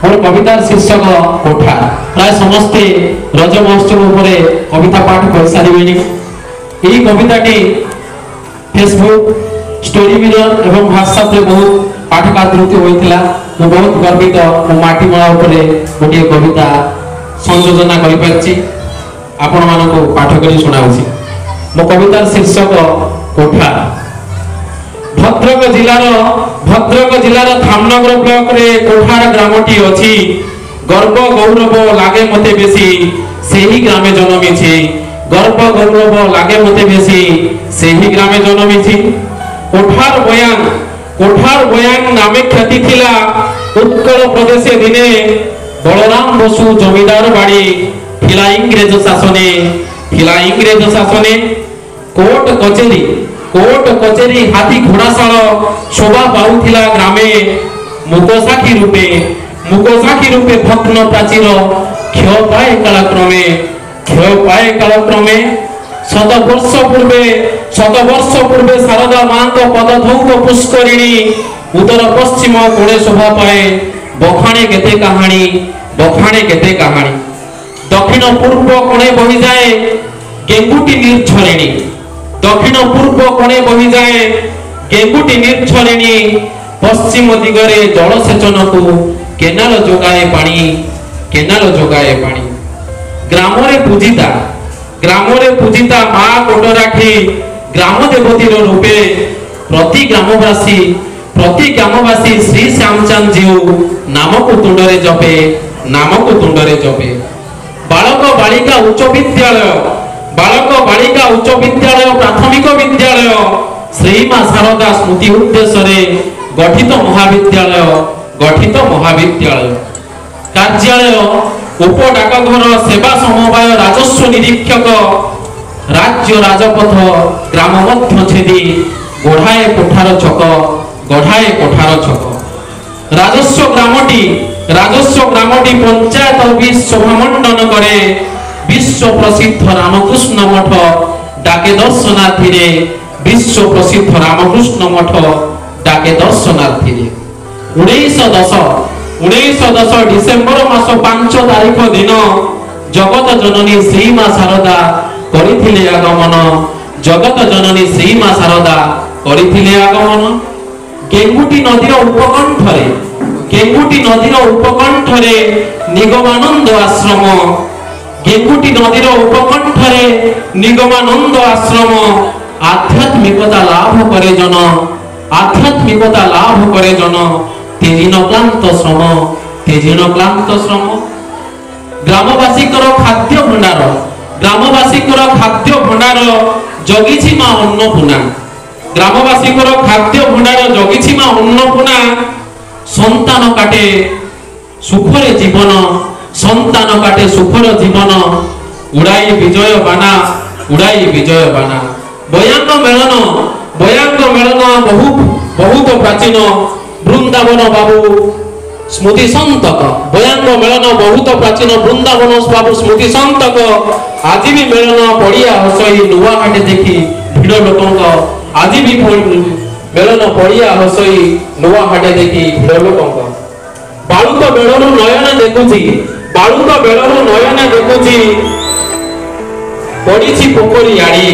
मोर कवितार शीर्षक कोठा। प्राय समस्ते रज महोत्सव उपरे कविता पाठ कर सारे। यही कविताटी फेसबुक स्टोरी मिरर एवं व्हाट्सएप रे बहुत पाठकादृति होइतिला। मैं बहुत गर्वित मो माटीमला उपरे गोटे कविता संयोजना करि पारछि आपण मानको पाठ करी सुनाउछि। मो कवितार शीर्षक कोठा। भद्रक जिलार धामनगर ब्लॉक रे कोठार ग्रामटी अछि। गर्व गौरव लागे मते बेसी सेही ग्रामे जन्मिछि। गर्व गौरव लागे मते बेसी सेही ग्रामे जन्मिछि। कोठार बयान नामे ख्याति थिला उत्कल प्रदेश दिने बलराम बसु जमीदार बाड़ी थिला इंग्रेज शासने। कोर्ट कचेरी हाथी घोड़ाशाल शोभा पाउथिला ग्रामे। मुकसाखी रूपे भग्न प्राचीर क्षय पाए कालक्रमे। शतवर्ष पूर्वे शारदा मां पदधौक पुष्करिणी उत्तर पश्चिम कोणे शोभा पाए। बखाणे केते कहानी दक्षिण पूर्व कोणे बही जाए गेंगुटी निर्झरिणी। दक्षिण पूर्व कोणे बही जाए गेंगुटी निर्झरिणी। पश्चिम दिगरे जलसेचन को केनाल जोगाए पानी। ग्रामरे पूजिता मां कोटराठी ग्राम देवतीर रूपे प्रति ग्रामवासी श्री श्यामचंद जीव नामक तुंडरे जपे। बालक बालिका उच्च विद्यालय प्राथमिक विद्यालय श्री मां शारदा स्मृति उद्देश्य गठित महाविद्यालय। कार्यालय उप डाकघर सेवा समवाय राजस्व निरीक्षक राज्य राजपथ ग्राम मध्य छेदी गढ़ाए कोठार छक। राजस्व ग्रामटी पंचायत ऑफिस शोभा मंडन करे। विश्व प्रसिद्ध रामकृष्ण मठ डाके दर्शनार्थी रे। विश्व प्रसिद्ध रामकृष्ण मठ डाके दर्शनार्थी रे। 1910 डिसेम्बर मास 5 तारिख दिन जगत जननी श्री मां शारदा करिथिले आगमन। गेंगुटी नदीर उपकंठरे निगमानंद आश्रम आध्यात्मिकता लाभ करे जन तेजिन क्लांत श्रम। ग्रामवासी खाद्य भंडार जगिछि मां अन्नपूर्णा। संतान काटे सुखरे जीवन उड़ाई विजय बाना। बयांग मेलन बहुत प्राचीन वृंदावन बाबू स्मृति संतक। स्मृति संतक आज भी मेलन पड़िया हसई नुआहाटे देखी भिड़ लोक आज भी मेलन पड़िया हसई नुआहाटे देखी भिड़ लोक। बालुक बेलू नयन देखुची पड़ी पोखरी आड़ी।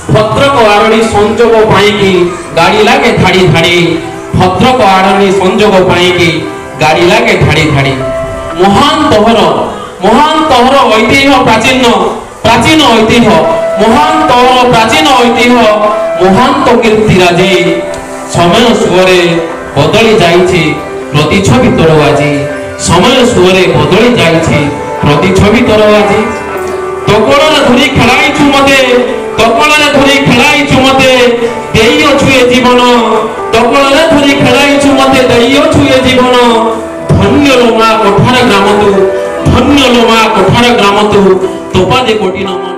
भद्रक आरणी संजोग पाई गाड़ी लागे धाड़ी। महान तहर ऐतिह्य प्राचीन ऐतिह्य महान कीर्तिराजे। समय सुअरे बदली जाइछि प्रतिछवि तोर आज। तकड़े धरी खेलाइछु मते देइछु ए जीवन। धन्य लो मां कोठार ग्राम तू तोपा दे कोटी नमन।